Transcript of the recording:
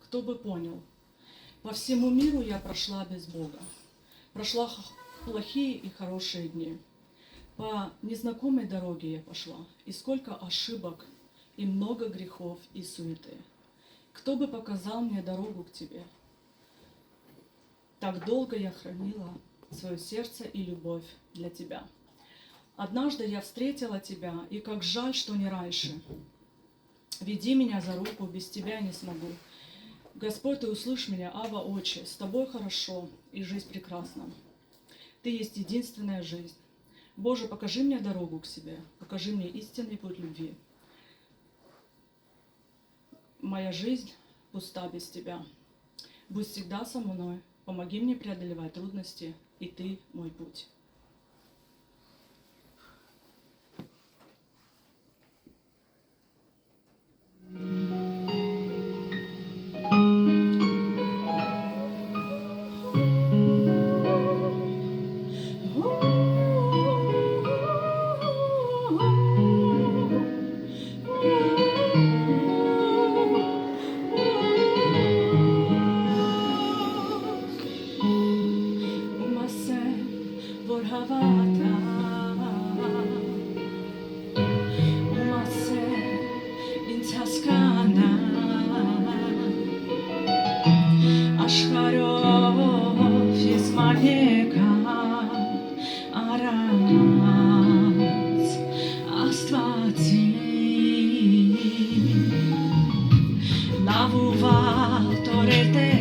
кто бы понял. По всему миру я прошла без Бога. Прошла плохие и хорошие дни. По незнакомой дороге я пошла. И сколько ошибок, и много грехов и суеты. Кто бы показал мне дорогу к тебе? Так долго я хранила свое сердце и любовь для тебя. Однажды я встретила тебя, и как жаль, что не раньше. Веди меня за руку, без тебя не смогу. Господь, ты услышь меня, Ава, Отче, с тобой хорошо, и жизнь прекрасна. Ты есть единственная жизнь. Боже, покажи мне дорогу к себе, покажи мне истинный путь любви. Моя жизнь пуста без тебя. Будь всегда со мной, помоги мне преодолевать трудности, и ты мой путь. Աշխարհով ես եկա առանց Աստվածի լավ ու վատ օրեր